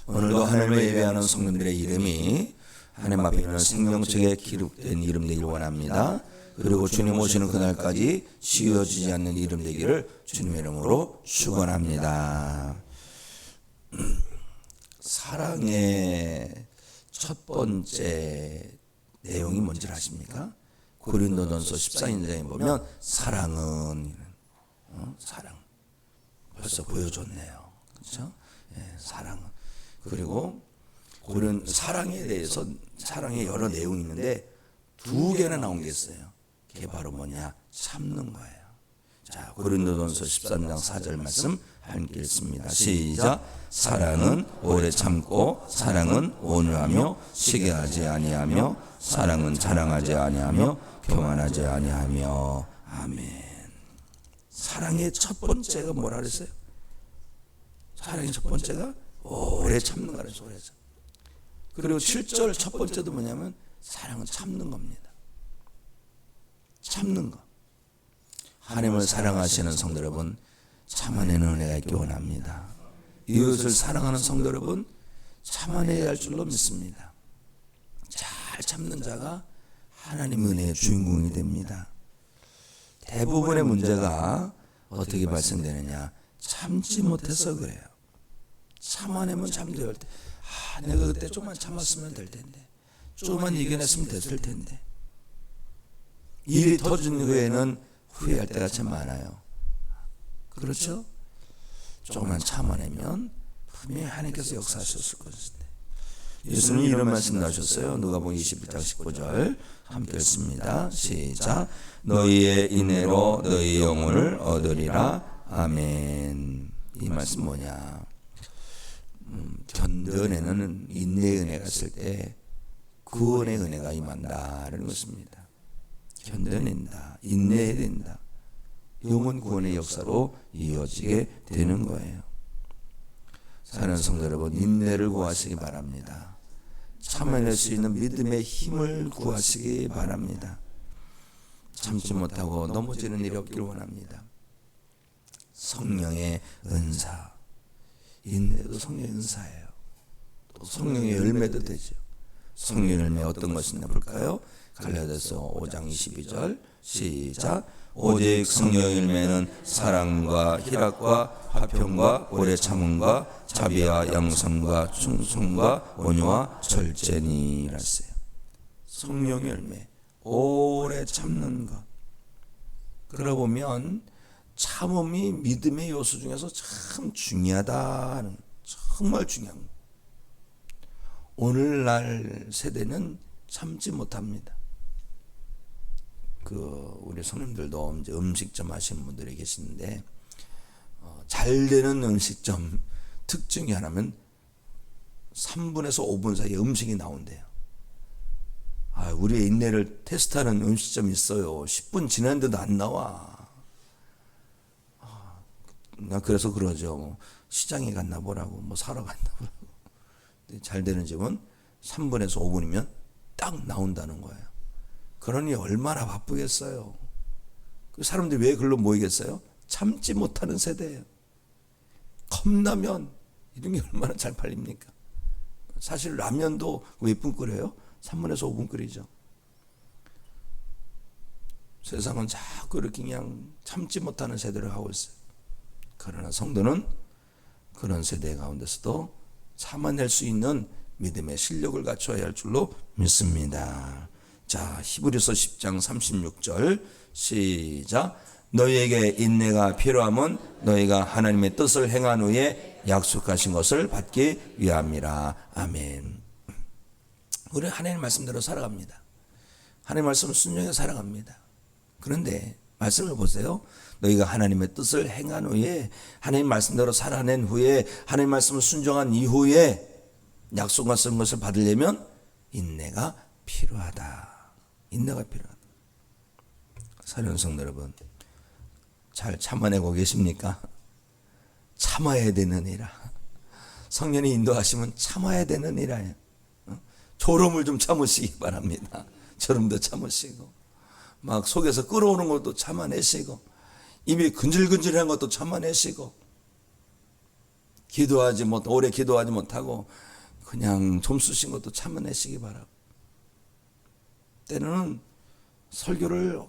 오늘도 하나님을 예배하는 성도들의 이름이 하나님 앞에 있는 생명책에 기록된 이름 되기를 원합니다. 그리고 주님 오시는 그날까지 지워지지 않는 이름 되기를 주님의 이름으로 축원합니다. 사랑의 첫 번째 내용이 뭔지 아십니까? 고린도전서 14장에 보면 사랑은 사랑 벌써 보여줬네요. 그렇죠? 예, 사랑은. 그리고 사랑에 대해서 사랑의 여러 내용이 있는데 두 개나 나온 게 있어요. 그게 바로 뭐냐? 참는 거예요. 자, 고린도전서 13장 4절 말씀 함께 읽습니다. 시작. 사랑은 오래 참고 사랑은 온유하며 시기하지 아니하며 사랑은 자랑하지 아니하며 교만하지 아니하며. 아멘. 사랑의 첫 번째가 뭐라 그랬어요? 사랑의 첫 번째가 오래 참는 거라 그랬어요. 그리고 7절 첫 번째도 뭐냐면 사랑은 참는 겁니다. 참는 거. 하나님을 사랑하시는 성도 여러분, 참아내는 은혜가 있기 원합니다. 이웃을 사랑하는 성도 여러분, 참아내야 할 줄로 믿습니다. 잘 참는 자가 하나님 은혜의 주인공이 됩니다. 대부분의 문제가 어떻게 발생되느냐? 참지 못해서 그래요. 참아내면 참될 때, 내가 그때 조금만 참았으면 될 텐데, 조금만 이겨냈으면 됐을 텐데. 일이 터진 후에는 후회할 때가 참 많아요. 그렇죠? 조금만 참아내면 분명히 하나님께서 역사하셨을 것인데. 예수님이 이런 말씀 나오셨어요. 누가복음 21장 19절 함께 읽습니다. 시작. 너희의 인내로 너희 영혼을 얻으리라. 아멘. 이 말씀 뭐냐? 견뎌내는 인내의 은혜가 있을 때 구원의 은혜가 임한다라는 것입니다. 견뎌낸다, 인내해야 된다. 영혼 구원의 역사로 이어지게 되는 거예요. 사랑하는 성도 여러분, 인내를 구하시기 바랍니다. 참아낼 수 있는 믿음의 힘을 구하시기 바랍니다. 참지 못하고 넘어지는 일이 없기를 원합니다. 성령의 은사, 인내도 성령의 은사예요. 또 성령의 열매도 되죠. 성령의 열매 어떤 것이냐 볼까요? 갈라디아서 5장 22절 시작. 오직 성령의 열매는 사랑과 희락과 화평과 오래 참음과 자비와 양선과 충성과 온유와 절제니라 했어요. 성령의 열매, 오래 참는 것. 그러고 보면 참음이 믿음의 요소 중에서 참 중요하다는, 정말 중요한 거. 오늘날 세대는 참지 못합니다. 우리 손님들도 이제 음식점 하시는 분들이 계시는데, 잘 되는 음식점 특징이 하나면 3분에서 5분 사이에 음식이 나온대요. 우리의 인내를 테스트하는 음식점이 있어요. 10분 지났는데도 안 나와. 나 그래서 그러죠. 시장에 갔나 보라고, 사러 갔나 보라고. 잘 되는 집은 3분에서 5분이면 딱 나온다는 거예요. 그러니 얼마나 바쁘겠어요. 그 사람들이 왜 글로 모이겠어요? 참지 못하는 세대예요. 컵라면 이런 게 얼마나 잘 팔립니까? 사실 라면도 몇 분 끓여요? 3분에서 5분 끓이죠. 세상은 자꾸 이렇게 그냥 참지 못하는 세대를 하고 있어요. 그러나 성도는 그런 세대 가운데서도 참아낼 수 있는 믿음의 실력을 갖춰야 할 줄로 믿습니다. 자, 히브리서 10장 36절 시작. 너희에게 인내가 필요함은 너희가 하나님의 뜻을 행한 후에 약속하신 것을 받기 위함이라. 아멘. 우리는 하나님 말씀대로 살아갑니다. 하나님 말씀을 순종해 살아갑니다. 그런데 말씀을 보세요. 너희가 하나님의 뜻을 행한 후에, 하나님 말씀대로 살아낸 후에, 하나님 말씀을 순종한 이후에 약속하신 것을 받으려면 인내가 필요하다. 인내가 필요하다. 사랑하는 성도 여러분, 잘 참아내고 계십니까? 참아야 되느니라. 성령이 인도하시면 참아야 되느니라. 졸음을 좀 참으시기 바랍니다. 졸음도 참으시고, 막 속에서 끓어오는 것도 참아내시고, 입이 근질근질한 것도 참아내시고, 오래 기도하지 못하고 그냥 좀 쓰신 것도 참아내시기 바라고. 때로는 설교를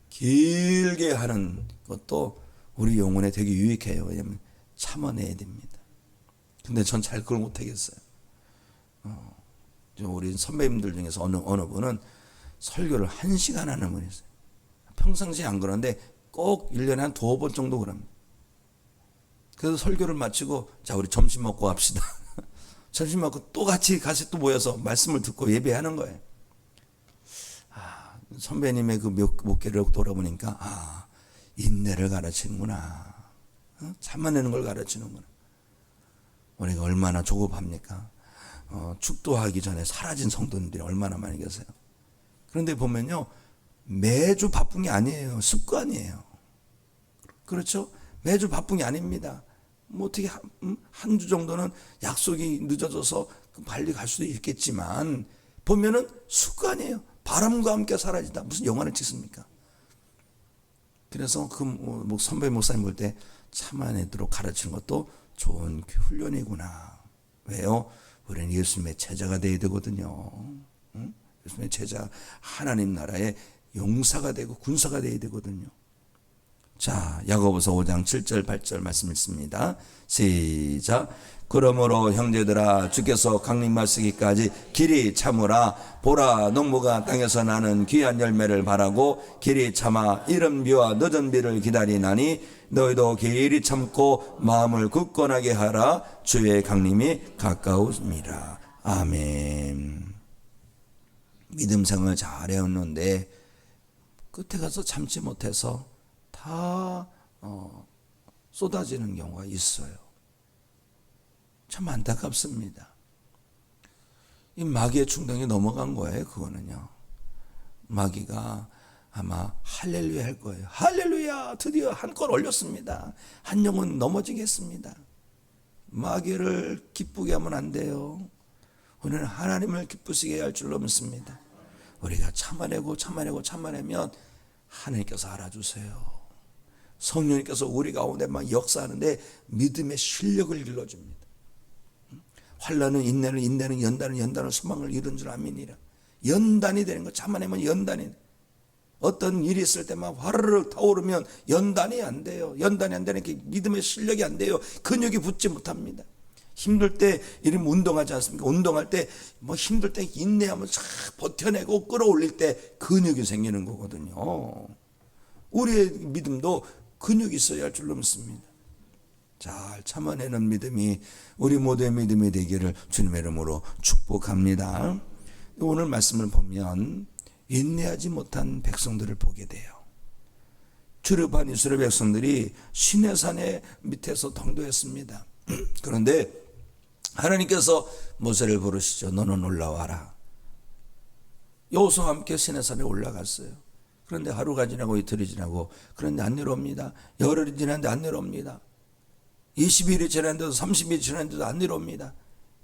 길게 하는 것도 우리 영혼에 되게 유익해요. 왜냐하면 참아내야 됩니다. 근데 전 잘 그걸 못하겠어요. 우리 선배님들 중에서 어느 분은 설교를 1시간 하는 분이 있어요. 평상시에 안 그러는데 꼭 1년에 한 2번 정도 그럽니다. 그래서 설교를 마치고 자 우리 점심 먹고 합시다. 점심 먹고 또 같이 또 모여서 말씀을 듣고 예배하는 거예요. 선배님의 그 목회를 돌아보니까 인내를 가르치는구나. 참아내는 걸 가르치는구나. 우리가 얼마나 조급합니까? 축도하기 전에 사라진 성도님들이 얼마나 많이 계세요. 그런데 보면요, 매주 바쁜 게 아니에요. 습관이에요. 그렇죠? 매주 바쁜 게 아닙니다. 뭐 어떻게 한 주 정도는 약속이 늦어져서 빨리 갈 수도 있겠지만 보면은 습관이에요. 바람과 함께 사라지다. 무슨 영화를 찍습니까? 그래서 그 선배 목사님 볼 때 참아내도록 가르치는 것도 좋은 훈련이구나. 왜요? 우리는 예수님의 제자가 되어야 되거든요. 예수님의 제자, 하나님 나라의 용사가 되고 군사가 되어야 되거든요. 자, 야고보서 5장 7절 8절 말씀 읽습니다. 시작. 그러므로 형제들아 주께서 강림하시기까지 길이 참으라. 보라 농부가 땅에서 나는 귀한 열매를 바라고 길이 참아 이른 비와 늦은 비를 기다리나니 너희도 길이 참고 마음을 굳건하게 하라. 주의 강림이 가까우니라. 아멘. 믿음 생활 잘 해왔는데 끝에 가서 참지 못해서 다 쏟아지는 경우가 있어요. 참 안타깝습니다. 이 마귀의 충동이 넘어간 거예요. 그거는요. 마귀가 아마 할렐루야 할 거예요. 할렐루야, 드디어 한 건 올렸습니다. 한 영혼 넘어지겠습니다. 마귀를 기쁘게 하면 안 돼요. 우리는 하나님을 기쁘시게 할 줄로 믿습니다. 우리가 참아내면 하나님께서 알아주세요. 성령님께서 우리 가운데 막 역사하는데 믿음의 실력을 길러줍니다. 환난은 인내는 연단은 소망을 이룬 줄 아미니라. 연단이 되는 거 참아내면 연단이. 어떤 일이 있을 때 막 화르르 타오르면 연단이 안 돼요. 연단이 안 되는 게 믿음의 실력이 안 돼요. 근육이 붙지 못합니다. 힘들 때 이러면 운동하지 않습니까? 운동할 때 뭐 힘들 때 인내하면 쫙 버텨내고 끌어올릴 때 근육이 생기는 거거든요. 우리의 믿음도 근육이 있어야 할 줄로 믿습니다. 잘 참아내는 믿음이 우리 모두의 믿음이 되기를 주님의 이름으로 축복합니다. 오늘 말씀을 보면 인내하지 못한 백성들을 보게 돼요. 출애굽한 이스라엘 백성들이 시내산의 밑에서 통도했습니다. 그런데 하나님께서 모세를 부르시죠. 너는 올라와라. 여호수아와 함께 시내산에 올라갔어요. 그런데 하루가 지나고 이틀이 지나고 그런데 안 내려옵니다. 열흘이 지났는데 안 내려옵니다. 20일이 지났는데도 30일이 지났는데도 안 내려옵니다.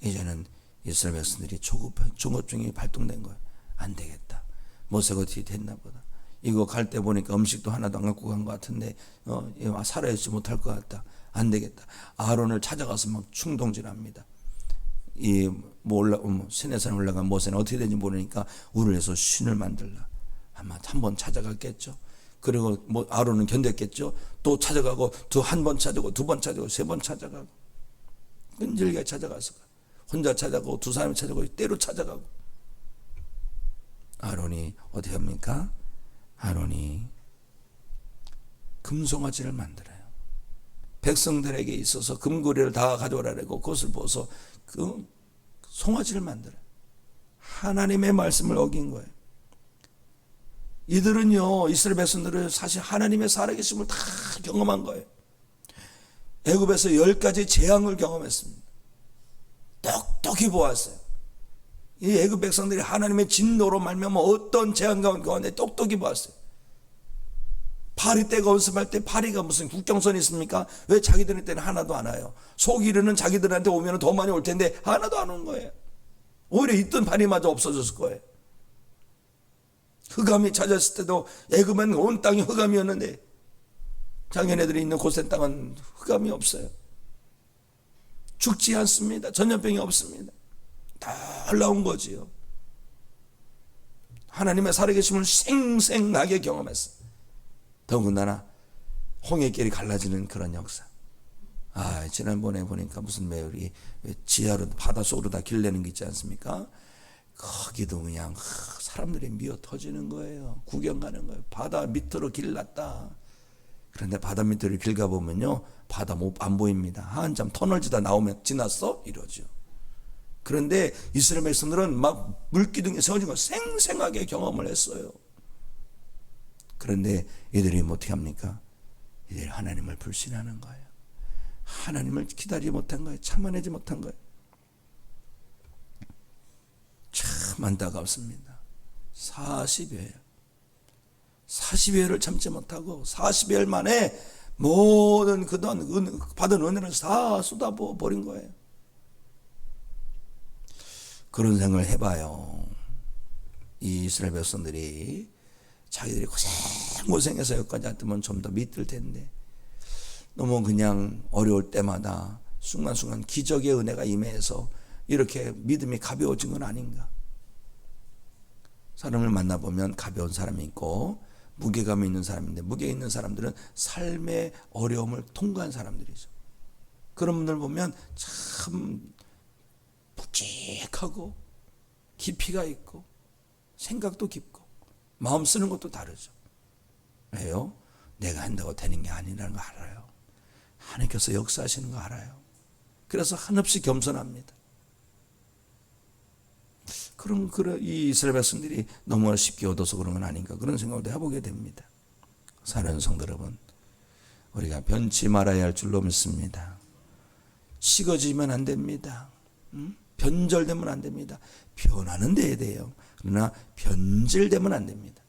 이제는 이스라엘 백성들이 조급증이 발동된 거예요. 안 되겠다. 모세가 어떻게 됐나 보다. 이거 갈 때 보니까 음식도 하나도 안 갖고 간 것 같은데 살아있지 못할 것 같다. 안 되겠다. 아론을 찾아가서 막 충동질합니다. 시내산에 올라간 모세는 어떻게 되는지 모르니까 우를 해서 신을 만들라. 아마 한 번 찾아갔겠죠. 그리고 아론은 견뎠겠죠. 또 찾아가고 한 번 찾아가고 두 번 찾아가고 세 번 찾아가고 끈질기게 찾아가서 혼자 찾아가고 두 사람이 찾아가고 때로 찾아가고 아론이 어떻게 합니까? 아론이 금송아지를 만들어요. 백성들에게 있어서 금고리를 다 가져오라고 그것을 벗어 그 송아지를 만들어요. 하나님의 말씀을 어긴 거예요. 이들은요, 이스라엘 백성들은 사실 하나님의 살아계심을 다 경험한 거예요. 애굽에서 10가지 재앙을 경험했습니다. 똑똑히 보았어요. 이 애굽 백성들이 하나님의 진노로 말미암아 어떤 재앙 가운데 똑똑히 보았어요. 파리 때가 온습할 때 파리가 무슨 국경선이 있습니까? 왜 자기들 때는 하나도 안 와요? 속이르는 자기들한테 오면 더 많이 올 텐데 하나도 안 온 거예요. 오히려 있던 파리마저 없어졌을 거예요. 흑암이 찾았을 때도 애굽은 온 땅이 흑암이었는데 자기네들이 있는 고센 땅은 흑암이 없어요. 죽지 않습니다. 전염병이 없습니다. 놀라운 거지요. 하나님의 살아계심을 생생하게 경험했어. 더군다나 홍해길이 갈라지는 그런 역사. 지난번에 보니까 무슨 매울이 지하로 바닷속으로 다 길 내는 게 있지 않습니까? 거기도 그냥 사람들이 미어 터지는 거예요. 구경 가는 거예요. 바다 밑으로 길 났다. 그런데 바다 밑으로 길 가보면요, 바다 안 보입니다. 한참 터널 지다 나오면 지났어? 이러죠. 그런데 이스라엘 백성들은 막 물기둥에 세워진 걸 생생하게 경험을 했어요. 그런데 이들이 어떻게 합니까? 이들이 하나님을 불신하는 거예요. 하나님을 기다리지 못한 거예요. 참아내지 못한 거예요. 참 안타깝습니다. 40여일 참지 못하고 40여일 만에 모든 그동안 받은 은혜를 다 쏟아버린 거예요. 그런 생각을 해봐요. 이 이스라엘 백성들이 자기들이 고생해서 여기까지 왔으면 좀 더 믿을 텐데 너무 그냥 어려울 때마다 순간순간 기적의 은혜가 임해서 이렇게 믿음이 가벼워진 건 아닌가. 사람을 만나보면 가벼운 사람이 있고 무게감이 있는 사람인데, 무게 있는 사람들은 삶의 어려움을 통과한 사람들이죠. 그런 분들 보면 참 묵직하고 깊이가 있고 생각도 깊고 마음 쓰는 것도 다르죠. 왜요? 내가 한다고 되는 게 아니라는 거 알아요. 하나님께서 역사하시는 거 알아요. 그래서 한없이 겸손합니다. 그럼 이 이스라엘 백성들이 너무 쉽게 얻어서 그런 건 아닌가, 그런 생각을 해보게 됩니다. 사랑하는 성도 여러분, 우리가 변치 말아야 할 줄로 믿습니다. 식어지면 안 됩니다. 변절되면 안 됩니다. 변화는 돼야 돼요. 그러나 변질되면 안 됩니다.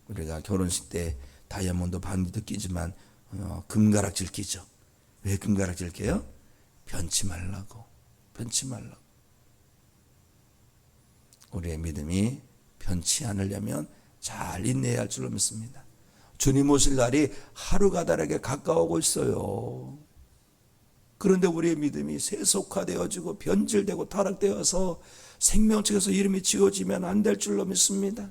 우리가 결혼식 때 다이아몬드 반지도 끼지만 금가락질 끼죠. 왜 금가락질 껴요? 변치 말라고. 우리의 믿음이 변치 않으려면 잘 인내해야 할 줄로 믿습니다. 주님 오실 날이 하루가 다르게 가까워오고 있어요. 그런데 우리의 믿음이 세속화되어지고 변질되고 타락되어서 생명책에서 이름이 지워지면 안 될 줄로 믿습니다.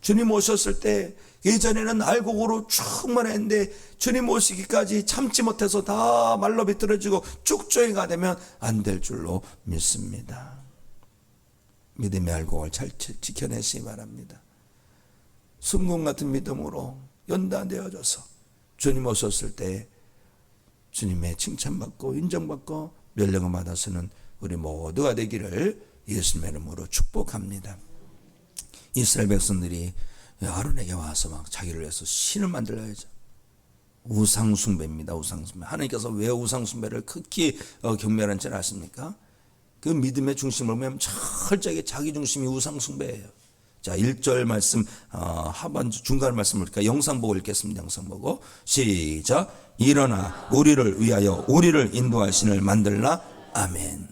주님 오셨을 때 예전에는 알곡으로 충만했는데 주님 오시기까지 참지 못해서 다 말로 비틀어지고 쭉조이가 되면 안 될 줄로 믿습니다. 믿음의 알곡을 잘 지켜내시기 바랍니다. 순금 같은 믿음으로 연단되어져서 주님 오셨을 때 주님의 칭찬받고 인정받고 멸령을 받아서는 우리 모두가 되기를 예수님의 이름으로 축복합니다. 이스라엘 백성들이 아론에게 와서 막 자기를 위해서 신을 만들어야죠. 우상숭배입니다. 우상숭배. 하나님께서 왜 우상숭배를 극히 경멸한지 아십니까? 그 믿음의 중심을 보면 철저하게 자기 중심이 우상숭배예요. 자, 1절 말씀, 하반주 중간 말씀을 우리가 영상 보고 읽겠습니다. 영상 보고 시작. 일어나 우리를 위하여 우리를 인도할 신을 만들라. 아멘.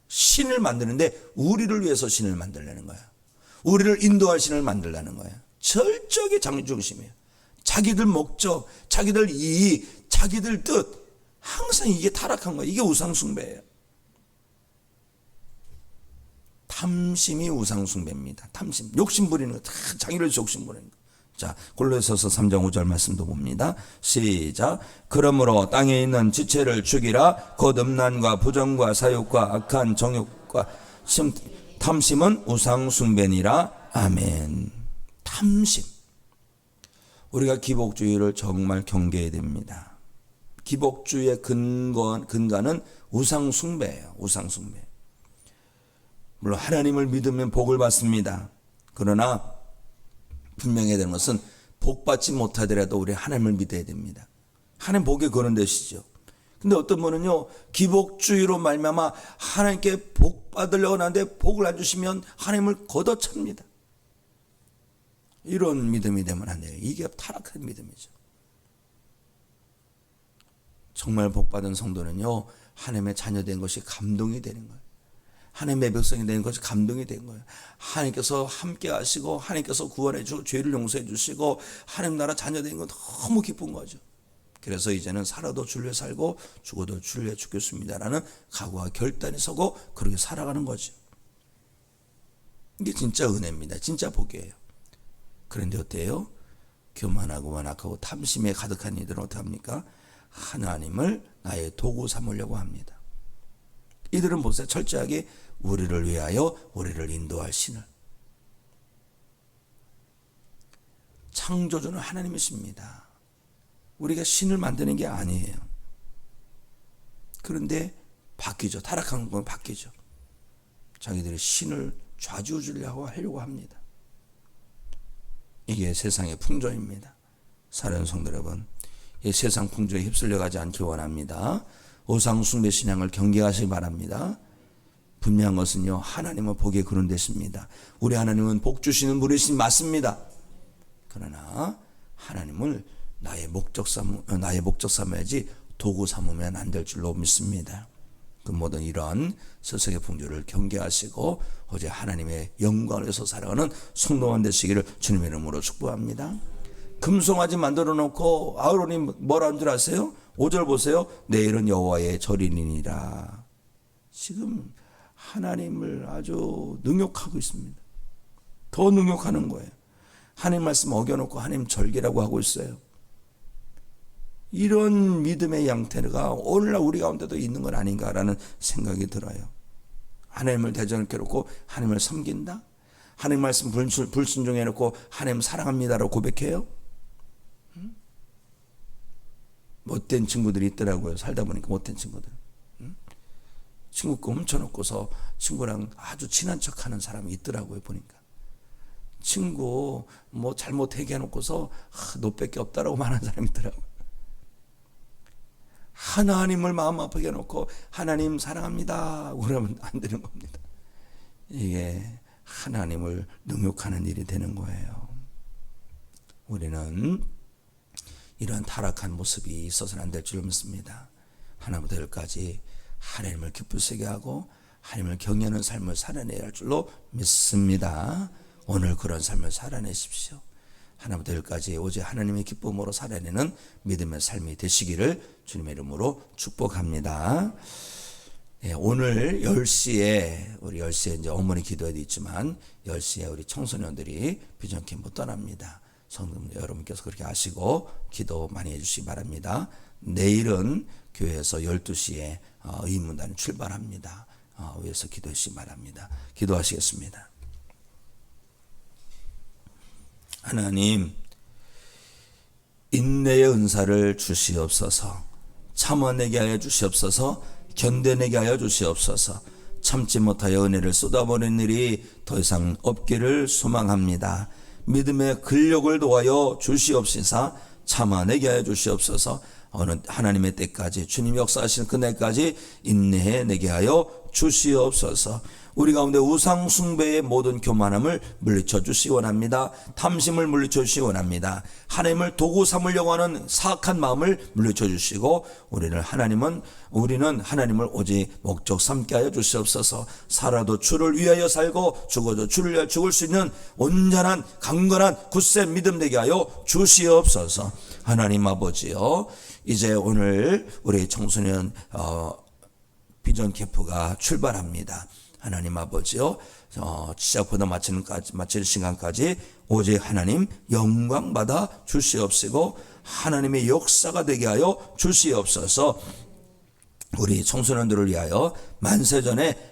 신을 만드는데 우리를 위해서 신을 만들려는 거야. 우리를 인도할 신을 만들라는 거야. 철저하게 자기 중심이에요. 자기들 목적, 자기들 이익, 자기들 뜻, 항상 이게 타락한 거야. 이게 우상숭배예요. 탐심이 우상숭배입니다. 탐심, 욕심 부리는 거, 다 자기를 욕심 부리는 거. 자, 골로새서 3장 5절 말씀도 봅니다. 시작. 그러므로 땅에 있는 지체를 죽이라. 곧 음란과 부정과 사욕과 악한 정욕과 탐심은 우상숭배니라. 아멘. 탐심. 우리가 기복주의를 정말 경계해야 됩니다. 기복주의의 근간은 우상숭배예요. 우상숭배. 물론 하나님을 믿으면 복을 받습니다. 그러나 분명해야 되는 것은 복받지 못하더라도 우리 하나님을 믿어야 됩니다. 하나님 복에 거는 것이죠. 근데 어떤 분은요, 기복주의로 말미암아 하나님께 복 받으려고 하는데 복을 안 주시면 하나님을 걷어찹니다. 이런 믿음이 되면 안 돼요. 이게 타락한 믿음이죠. 정말 복 받은 성도는요, 하나님의 자녀된 것이 감동이 되는 거예요. 하나님의 백성이 되는 것이 감동이 된 거예요. 하나님께서 함께 하시고 하나님께서 구원해 주고 죄를 용서해 주시고 하나님 나라 자녀 되는 건 너무 기쁜 거죠. 그래서 이제는 살아도 주를 위해 살고 죽어도 주를 위해 죽겠습니다라는 각오와 결단이 서고 그렇게 살아가는 거죠. 이게 진짜 은혜입니다. 진짜 복이에요. 그런데 어때요? 교만하고 완악하고 탐심에 가득한 이들은 어떻게 합니까? 하나님을 나의 도구 삼으려고 합니다. 이들은 보세요. 철저하게 우리를 위하여 우리를 인도할 신을. 창조주는 하나님이십니다. 우리가 신을 만드는 게 아니에요. 그런데 바뀌죠. 타락한 건 바뀌죠. 자기들이 신을 좌지우지하려고 하려고 합니다. 이게 세상의 풍조입니다. 사랑하는 성도 여러분, 이 세상 풍조에 휩쓸려 가지 않기 원합니다. 우상 숭배 신앙을 경계하시기 바랍니다. 분명한 것은요, 하나님은 복의 그런 되십니다. 우리 하나님은 복 주시는 분이신 맞습니다. 그러나 하나님을 나의 목적 삼아야지 도구 삼으면 안 될 줄로 믿습니다. 그 모든 이런 세상의 풍조를 경계하시고 어제 하나님의 영광을 위해서 살아가는 성도만 되시기를 주님의 이름으로 축복합니다. 금송아지 만들어 놓고 아론이 뭐라는 줄 아세요? 5절 보세요. 내일은 여호와의 절이니라. 지금 하나님을 아주 능욕하고 있습니다. 더 능욕하는 거예요. 하나님 말씀 어겨놓고 하나님 절기라고 하고 있어요. 이런 믿음의 양태가 오늘날 우리 가운데도 있는 건 아닌가라는 생각이 들어요. 하나님을 대전케 놓고 하나님을 섬긴다? 하나님 말씀 불순종해 놓고 하나님 사랑합니다라고 고백해요? 못된 친구들이 있더라고요. 살다 보니까 못된 친구들. 친구 거 훔쳐놓고서 친구랑 아주 친한 척하는 사람이 있더라고요. 보니까 친구 뭐 잘못 얘기해놓고서 너밖에 없다라고 말하는 사람이 있더라고요. 하나님을 마음 아프게 해놓고 하나님 사랑합니다 그러면 안 되는 겁니다. 이게 하나님을 능욕하는 일이 되는 거예요. 우리는 이러한 타락한 모습이 있어서는 안 될 줄 믿습니다. 하나부터 열까지 하나님을 기쁘시게 하고 하나님을 경외하는 삶을 살아내야 할 줄로 믿습니다. 오늘 그런 삶을 살아내십시오. 하나부터 열까지 오직 하나님의 기쁨으로 살아내는 믿음의 삶이 되시기를 주님의 이름으로 축복합니다. 예, 오늘 10시에 우리 10시에 이제 어머니 기도회도 있지만 10시에 우리 청소년들이 비전 캠프 떠납니다. 성도 여러분께서 그렇게 아시고 기도 많이 해주시기 바랍니다. 내일은 교회에서 12시에 의문단이 출발합니다. 위에서 기도해 주시기 바랍니다. 기도하시겠습니다. 하나님, 인내의 은사를 주시옵소서. 참아내게 하여 주시옵소서. 견뎌내게 하여 주시옵소서. 참지 못하여 은혜를 쏟아버리는 일이 더 이상 없기를 소망합니다. 믿음의 근력을 도하여 주시옵시사 참아내게 하여 주시옵소서. 어느 하나님의 때까지 주님 역사하시는 그날까지 인내해내게 하여 주시옵소서. 우리 가운데 우상 숭배의 모든 교만함을 물리쳐 주시기 원합니다. 탐심을 물리쳐 주시기 원합니다. 하나님을 도구 삼으려고 하는 사악한 마음을 물리쳐 주시고 우리는 하나님을 오직 목적 삼게 하여 주시옵소서. 살아도 주를 위하여 살고 죽어도 주를 위하여 죽을 수 있는 온전한 강건한 굳센 믿음 되게 하여 주시옵소서. 하나님 아버지요, 이제 오늘 우리 청소년 비전 캠프가 출발합니다. 하나님 아버지요, 시작보다 마칠 시간까지 오직 하나님 영광 받아 주시옵시고 하나님의 역사가 되게 하여 주시옵소서. 우리 청소년들을 위하여 만세전에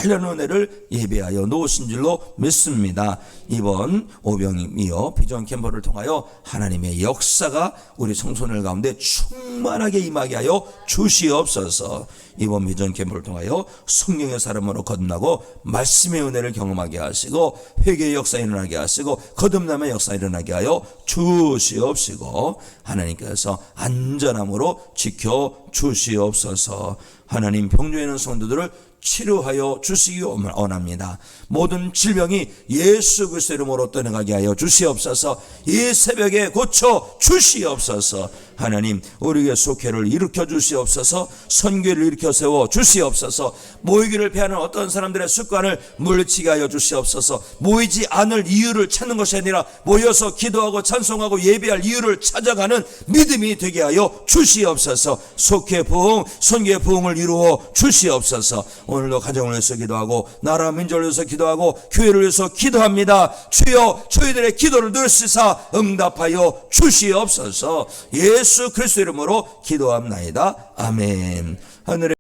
놀라운 은혜를 예배하여 놓으신 줄로 믿습니다. 이번 오병이어 비전 캠프를 통하여 하나님의 역사가 우리 청소년 가운데 충만하게 임하게 하여 주시옵소서. 이번 비전 캠프를 통하여 성령의 사람으로 거듭나고 말씀의 은혜를 경험하게 하시고 회개의 역사 일어나게 하시고 거듭남의 역사 일어나게 하여 주시옵시고 하나님께서 안전함으로 지켜 주시옵소서. 하나님, 병조에 있는 성도들을 치료하여 주시기 원합니다. 모든 질병이 예수 그리스도의 이름으로 떠나가게 하여 주시옵소서. 이 새벽에 고쳐 주시옵소서. 하나님 우리에게 속회를 일으켜 주시옵소서. 선교를 일으켜 세워 주시옵소서. 모이기를 피하는 어떤 사람들의 습관을 물리치게 하여 주시옵소서. 모이지 않을 이유를 찾는 것이 아니라 모여서 기도하고 찬송하고 예배할 이유를 찾아가는 믿음이 되게 하여 주시옵소서. 속회 부흥, 선교의 부흥을 이루어 주시옵소서. 오늘도 가정을 위해서 기도하고 나라 민족을 위해서 기도하고 교회를 위해서 기도합니다. 주여 저희들의 기도를 들으시사 응답하여 주시옵소서. 예수 그리스도 이름으로 기도합나이다. 아멘. 하늘의